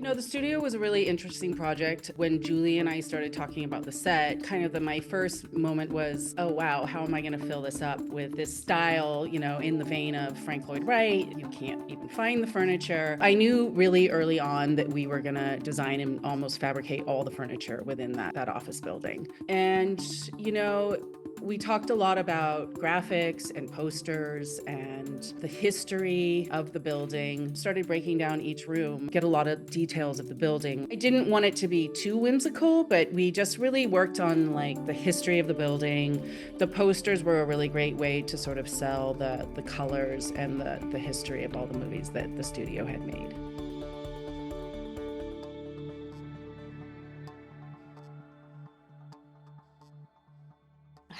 The studio was a really interesting project. When Julie and I started talking about the set, my first moment was, oh wow, how am I going to fill this up with this style, in the vein of Frank Lloyd Wright? You can't even find the furniture. I knew really early on that we were going to design and almost fabricate all the furniture within that office building. And, we talked a lot about graphics and posters and the history of the building, started breaking down each room, get a lot of details of the building. I didn't want it to be too whimsical, but we just really worked on like the history of the building. The posters were a really great way to sort of sell the colors and the history of all the movies that the studio had made.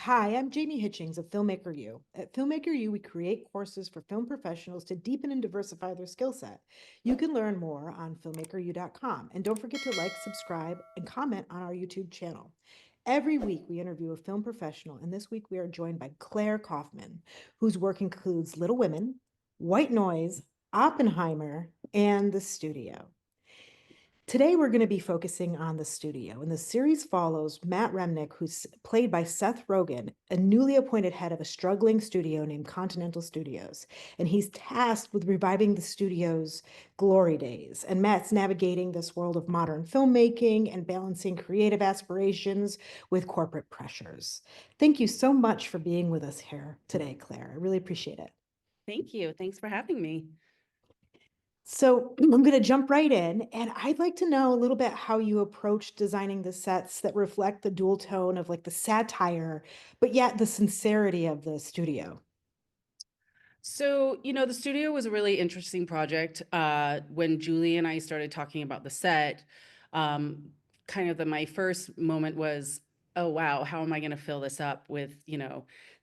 Hi, I'm Jamie Hitchings of Filmmaker U. At Filmmaker U, we create courses for film professionals to deepen and diversify their skill set. You can learn more on filmmakeru.com. And don't forget to like, subscribe, and comment on our YouTube channel. Every week, we interview a film professional, and this week we are joined by Claire Kaufman, whose work includes Little Women, White Noise, Oppenheimer, and The Studio. Today, we're going to be focusing on the studio, and the series follows Matt Remnick, who's played by Seth Rogen, a newly appointed head of a struggling studio named Continental Studios. And he's tasked with reviving the studio's glory days. And Matt's navigating this world of modern filmmaking and balancing creative aspirations with corporate pressures. Thank you so much for being with us here today, Claire. I really appreciate it. Thank you. Thanks for having me. So I'm going to jump right in, and I'd like to know a little bit how you approach designing the sets that reflect the dual tone of like the satire, but yet the sincerity of the studio. So, the studio was a really interesting project. When Julie and I started talking about the set, my first moment was, oh wow, how am I going to fill this up with,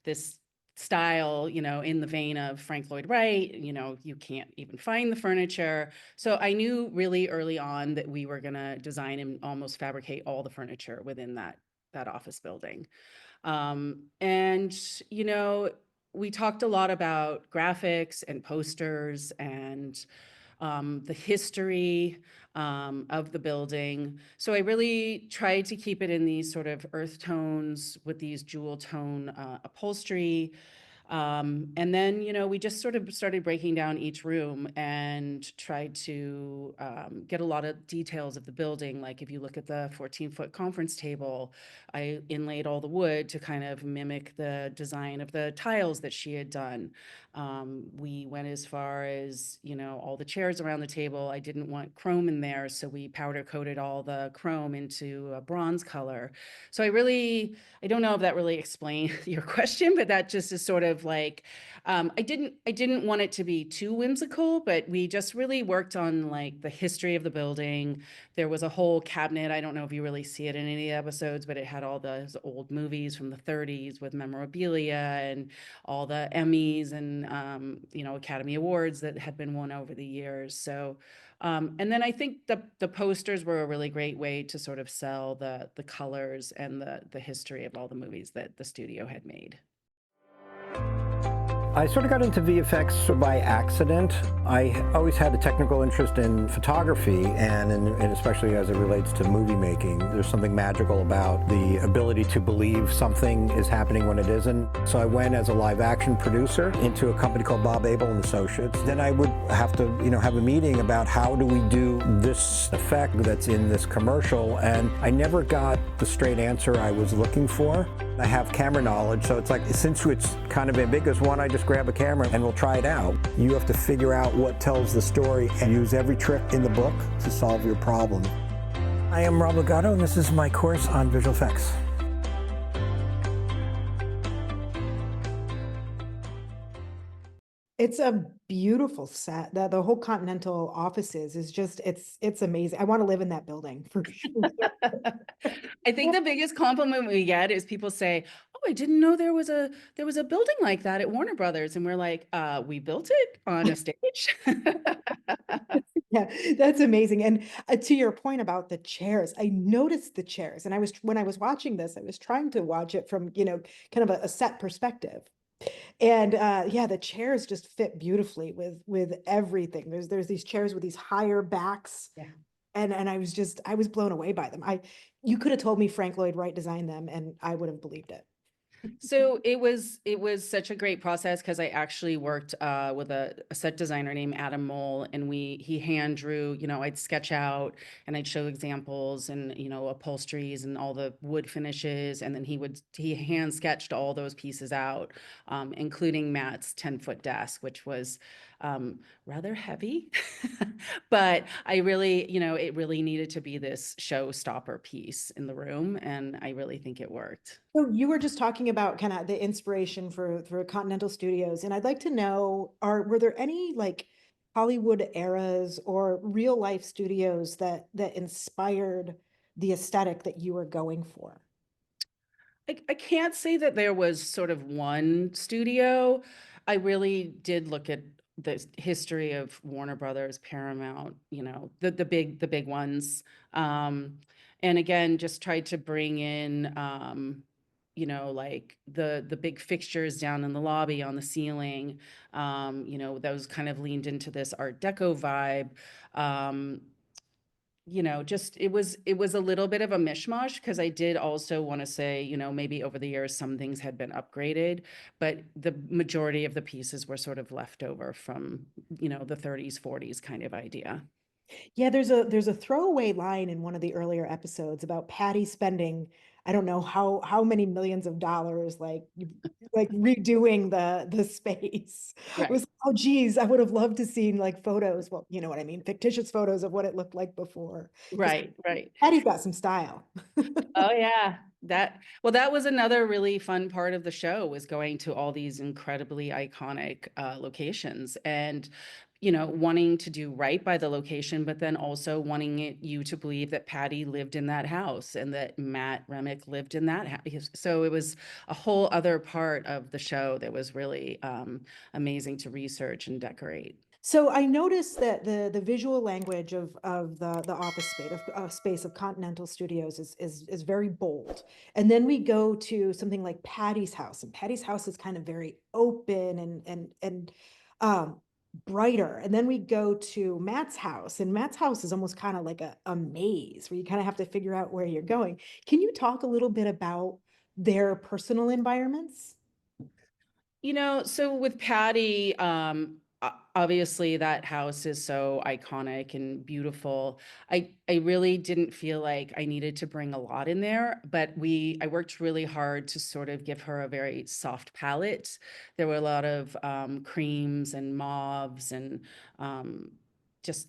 this style, in the vein of Frank Lloyd Wright? You can't even find the furniture. So I knew really early on that we were going to design and almost fabricate all the furniture within that office building. And, we talked a lot about graphics and posters and the history of the building. So I really tried to keep it in these sort of earth tones with these jewel tone upholstery. And then, we just sort of started breaking down each room and tried to get a lot of details of the building. Like if you look at the 14-foot conference table, I inlaid all the wood to kind of mimic the design of the tiles that she had done. We went as far as, all the chairs around the table. I didn't want chrome in there, so we powder coated all the chrome into a bronze color. So I don't know if that really explains your question, but that just is sort of like, I didn't want it to be too whimsical, but we just really worked on like the history of the building. There was a whole cabinet. I don't know if you really see it in any episodes, but it had all those old movies from the 30s with memorabilia and all the Emmys and, Academy Awards that had been won over the years. So, and then I think the posters were a really great way to sort of sell the colors and the history of all the movies that the studio had made. I sort of got into VFX by accident. I always had a technical interest in photography and especially as it relates to movie making. There's something magical about the ability to believe something is happening when it isn't. So I went as a live action producer into a company called Bob Abel and Associates. Then I would have to, have a meeting about how do we do this effect that's in this commercial, and I never got the straight answer I was looking for. I have camera knowledge, so it's like, since it's kind of ambiguous, why don't I just grab a camera and we'll try it out. You have to figure out what tells the story and use every trick in the book to solve your problem. I am Rob Legato, and this is my course on visual effects. It's a beautiful set. The whole Continental offices is just it's amazing. I want to live in that building for sure. I think the biggest compliment we get is people say, "Oh, I didn't know there was a building like that at Warner Brothers," and we're like, "We built it on a stage." Yeah, that's amazing. And to your point about the chairs, I noticed the chairs, and when I was watching this, I was trying to watch it from, kind of a set perspective. And yeah, the chairs just fit beautifully with everything. There's these chairs with these higher backs. Yeah. And I was blown away by them. You could have told me Frank Lloyd Wright designed them and I would have believed it. So it was such a great process because I actually worked with a set designer named Adam Mole, and he hand drew. I'd sketch out and I'd show examples and upholsteries and all the wood finishes, and then he hand sketched all those pieces out, including Matt's 10-foot desk, which was rather heavy, but I really it really needed to be this showstopper piece in the room, and I really think it worked. So you were just talking about kind of the inspiration for Continental Studios, and I'd like to know, were there any like Hollywood eras or real life studios that inspired the aesthetic that you were going for? I can't say that there was sort of one studio. I really did look at the history of Warner Brothers, Paramount, the big ones. And again, just tried to bring in like the big fixtures down in the lobby on the ceiling. Those kind of leaned into this Art Deco vibe. Um, just it was a little bit of a mishmash because I did also want to say, maybe over the years some things had been upgraded, but the majority of the pieces were sort of left over from, the 30s, 40s kind of idea. Yeah, there's a throwaway line in one of the earlier episodes about Patty spending, I don't know how many millions of dollars like redoing the space. It Right. was, oh geez, I would have loved to seen like photos. Well, you know what I mean, fictitious photos of what it looked like before. Because Right, right. Patty's got some style. Oh yeah. That was another really fun part of the show, was going to all these incredibly iconic locations, and wanting to do right by the location, but then also wanting you to believe that Patty lived in that house and that Matt Remick lived in that house. So it was a whole other part of the show that was really amazing to research and decorate. So I noticed that the visual language of the office space of Continental Studios is very bold. And then we go to something like Patty's house, and Patty's house is kind of very open and um, brighter. And then we go to Matt's house, and Matt's house is almost kind of like a maze where you kind of have to figure out where you're going. Can you talk a little bit about their personal environments? So with Patty, obviously that house is so iconic and beautiful. I really didn't feel like I needed to bring a lot in there, but I worked really hard to sort of give her a very soft palette. There were a lot of creams and mauves and just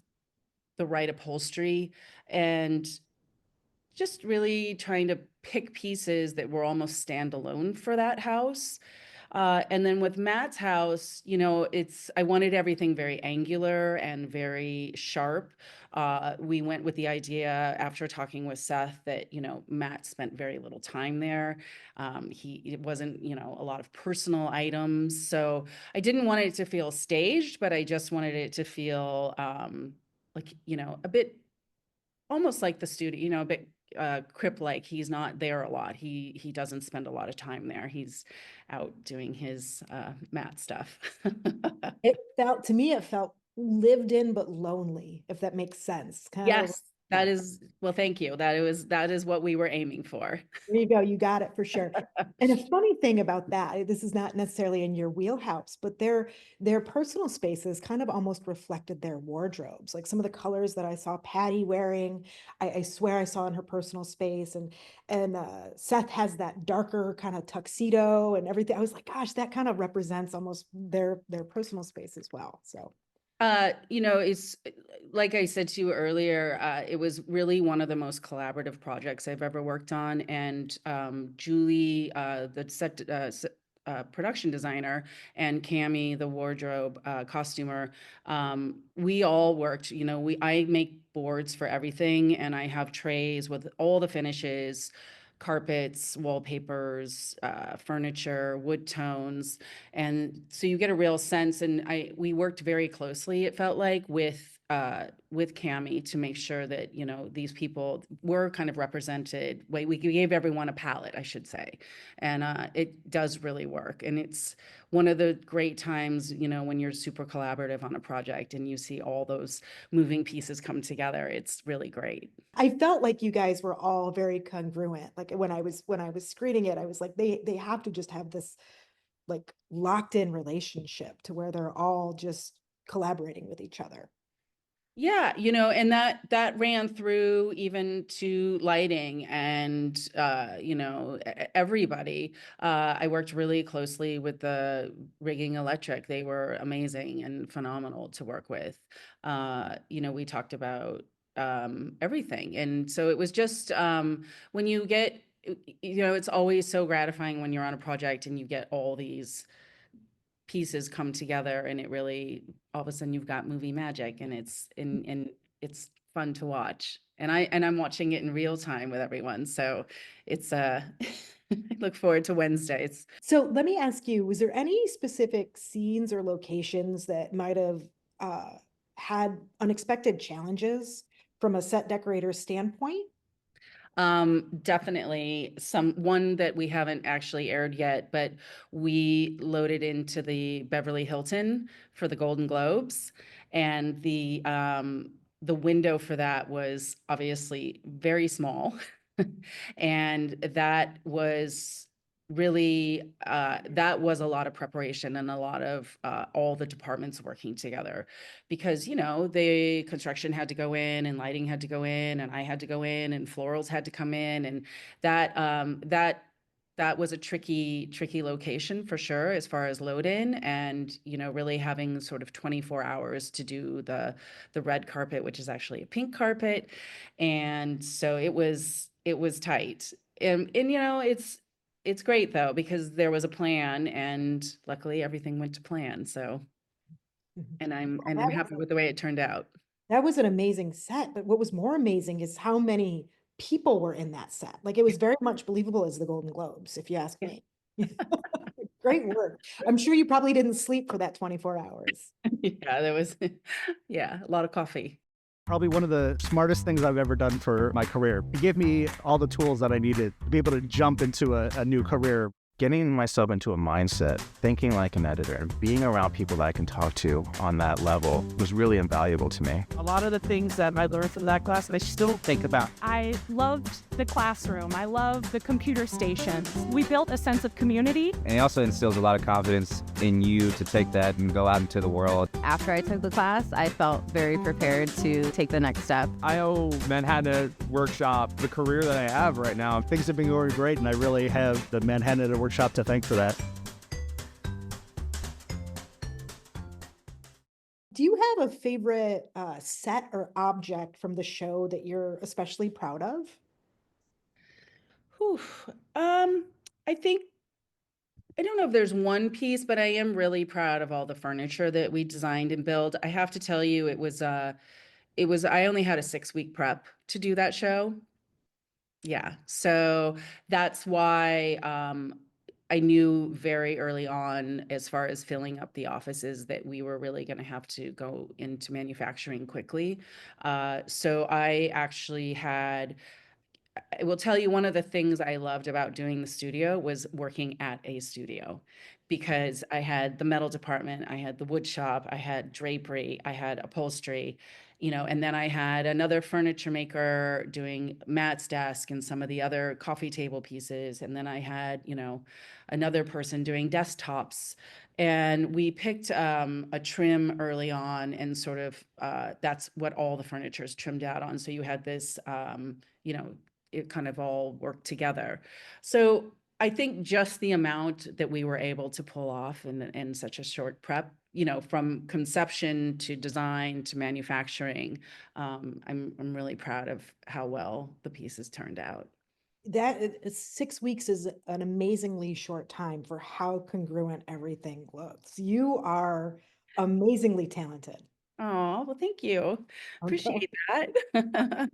the right upholstery, and just really trying to pick pieces that were almost standalone for that house. And then with Matt's house, I wanted everything very angular and very sharp. We went with the idea after talking with Seth that, Matt spent very little time there. It wasn't, a lot of personal items. So I didn't want it to feel staged, but I just wanted it to feel like, a bit almost like the studio, a bit Crip like. He's not there a lot. He doesn't spend a lot of time there. He's out doing his mat stuff. To me, it felt lived in but lonely, if that makes sense. Kind of, Yes, yeah. well, thank you. That is what we were aiming for. There you go. You got it for sure. And a funny thing about that, this is not necessarily in your wheelhouse, but their personal spaces kind of almost reflected their wardrobes. Like some of the colors that I saw Patty wearing, I swear I saw in her personal space, and Seth has that darker kind of tuxedo and everything. I was like, gosh, that kind of represents almost their personal space as well. So. It's like I said to you earlier, it was really one of the most collaborative projects I've ever worked on. And Julie, the production designer, and Cami, the wardrobe costumer, we all worked. I make boards for everything, and I have trays with all the finishes, carpets, wallpapers, furniture, wood tones. And so you get a real sense, and we worked very closely, it felt like, with with Cami to make sure that, these people were kind of represented. We gave everyone a palette, I should say. And it does really work. And it's one of the great times, when you're super collaborative on a project and you see all those moving pieces come together. It's really great. I felt like you guys were all very congruent. Like when I was screening it, I was like, they have to just have this like locked in relationship to where they're all just collaborating with each other. Yeah, and that ran through even to lighting and everybody. I worked really closely with the rigging electric. They were amazing and phenomenal to work with. We talked about everything. And so it was just when you get, it's always so gratifying when you're on a project and you get all these pieces come together and it really, all of a sudden you've got movie magic, and it's fun to watch. And I'm watching it in real time with everyone. So it's I look forward to Wednesdays. So let me ask you, was there any specific scenes or locations that might have had unexpected challenges from a set decorator standpoint? Definitely one that we haven't actually aired yet, but we loaded into the Beverly Hilton for the Golden Globes, and the window for that was obviously very small. And that was really that was a lot of preparation and a lot of all the departments working together, because the construction had to go in and lighting had to go in and I had to go in and florals had to come in, and that was a tricky location for sure as far as load in, and really having sort of 24 hours to do the red carpet, which is actually a pink carpet. And so it was tight. And it's great though, because there was a plan and luckily everything went to plan. So, and I'm happy with the way it turned out. That was an amazing set, but what was more amazing is how many people were in that set. Like it was very much believable as the Golden Globes, if you ask me. Great work. I'm sure you probably didn't sleep for that 24 hours. Yeah, there was, yeah, a lot of coffee. Probably one of the smartest things I've ever done for my career. It gave me all the tools that I needed to be able to jump into a new career. Getting myself into a mindset, thinking like an editor, and being around people that I can talk to on that level was really invaluable to me. A lot of the things that I learned from that class, I still think about. I loved the classroom. I loved the computer stations. We built a sense of community. And it also instills a lot of confidence in you to take that and go out into the world. After I took the class, I felt very prepared to take the next step. I owe Manhattan Workshop the career that I have right now. Things have been going great, and I really have the Manhattan Workshop to thank for that. Do you have a favorite set or object from the show that you're especially proud of? Whew. I think, I don't know if there's one piece, but I am really proud of all the furniture that we designed and built. I have to tell you, it was, I only had a 6-week prep to do that show. Yeah. So that's why, I knew very early on, as far as filling up the offices, that we were really going to have to go into manufacturing quickly. So I actually had, I will tell you, one of the things I loved about doing the studio was working at a studio, because I had the metal department, I had the wood shop, I had drapery, I had upholstery, and then I had another furniture maker doing Matt's desk and some of the other coffee table pieces. And then I had, another person doing desktops. And we picked a trim early on, and sort of that's what all the furniture is trimmed out on. So you had this, it kind of all worked together. So I think just the amount that we were able to pull off in such a short prep, from conception to design to manufacturing, I'm really proud of how well the pieces turned out. That 6 weeks is an amazingly short time for how congruent everything looks. You are amazingly talented. Oh, well, thank you. Appreciate that.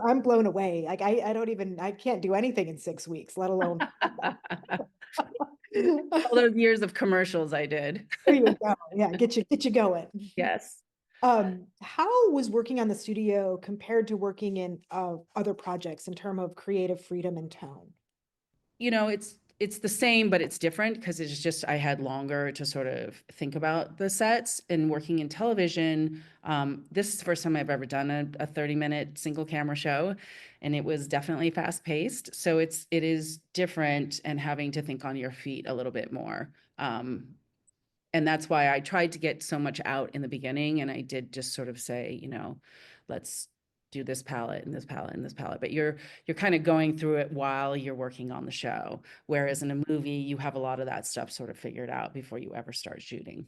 I'm blown away. Like I can't do anything in 6 weeks, let alone. All those years of commercials I did. There you go. Yeah, get you going. Yes. How was working on the studio compared to working in other projects in terms of creative freedom and tone? You know, it's the same, but it's different because it's just I had longer to sort of think about the sets. And working in television, this is the first time I've ever done a 30-minute single camera show, and it was definitely fast paced. So it is different and having to think on your feet a little bit more. And that's why I tried to get so much out in the beginning, and I did just sort of say, let's do this palette and this palette and this palette. But you're kind of going through it while you're working on the show. Whereas in a movie, you have a lot of that stuff sort of figured out before you ever start shooting.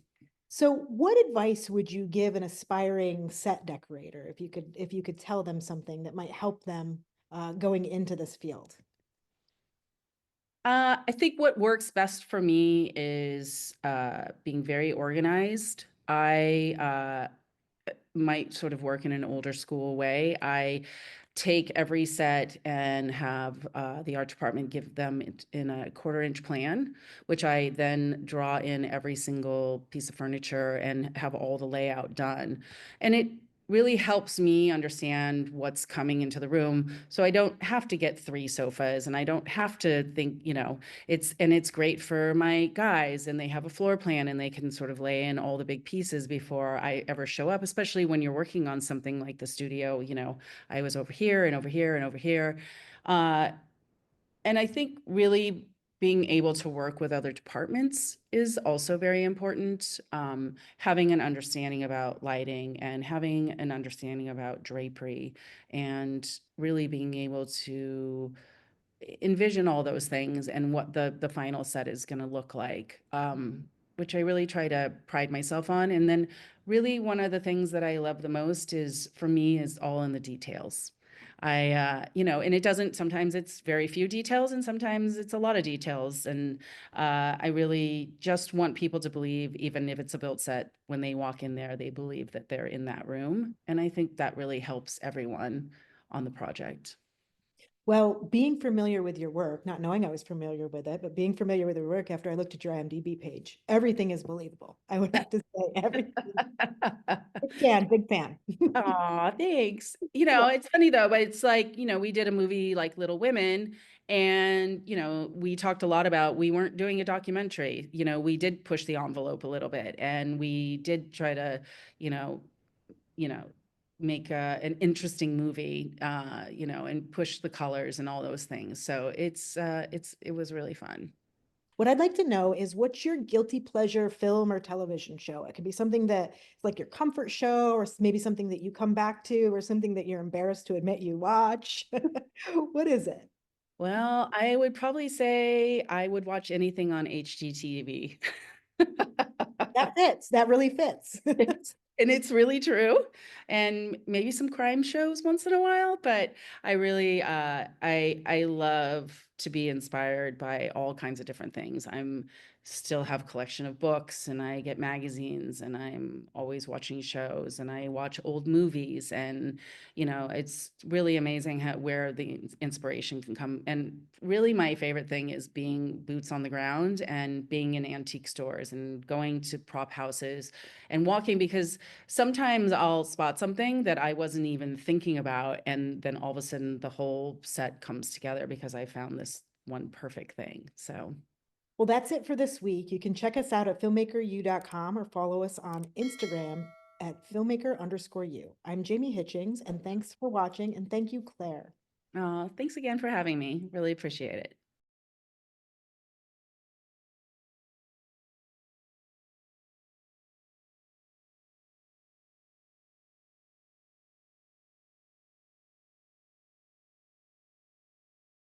So what advice would you give an aspiring set decorator if you could tell them something that might help them going into this field? I think what works best for me is being very organized. I might sort of work in an older school way. I take every set and have the art department give them in a 1/4-inch plan, which I then draw in every single piece of furniture and have all the layout done. And it really helps me understand what's coming into the room. So I don't have to get 3 sofas, and I don't have to think, it's great for my guys, and they have a floor plan and they can sort of lay in all the big pieces before I ever show up, especially when you're working on something like the studio. I was over here and over here and over here. Uh, and I think really being able to work with other departments is also very important. Having an understanding about lighting and having an understanding about drapery, and really being able to envision all those things and what the final set is going to look like, which I really try to pride myself on. And then really one of the things that I love the most is, for me, is all in the details. And it doesn't, sometimes it's very few details and sometimes it's a lot of details. And I really just want people to believe, even if it's a built set, when they walk in there, they believe that they're in that room. And I think that really helps everyone on the project. Well, being familiar with your work, not knowing I was familiar with it, but being familiar with your work after I looked at your IMDb page, everything is believable. I would have to say everything. Big fan. Aw, thanks. Well, It's funny though, but it's like, we did a movie like Little Women, and, we talked a lot about, we weren't doing a documentary. We did push the envelope a little bit, and we did try to, you know, you know, make an interesting movie, and push the colors and all those things. So it was really fun. what I'd like to know is what's your guilty pleasure film or television show? It could be something that's like your comfort show, or maybe something that you come back to, or something that you're embarrassed to admit you watch. What is it? Well, I would probably say I would watch anything on HGTV. That fits. That really fits. And it's really true. And maybe some crime shows once in a while, but I really I love to be inspired by all kinds of different things. I'm still have a collection of books, and I get magazines, and I'm always watching shows, and I watch old movies, and it's really amazing where the inspiration can come. And really my favorite thing is being boots on the ground and being in antique stores and going to prop houses and walking, because sometimes I'll spot something that I wasn't even thinking about, and then all of a sudden the whole set comes together because I found this one perfect thing. So, Well, that's it for this week. You can check us out at filmmakeru.com or follow us on Instagram at filmmaker_you. I'm Jamie Hitchings, and thanks for watching, and thank you, Claire. thanks again for having me. Really appreciate it.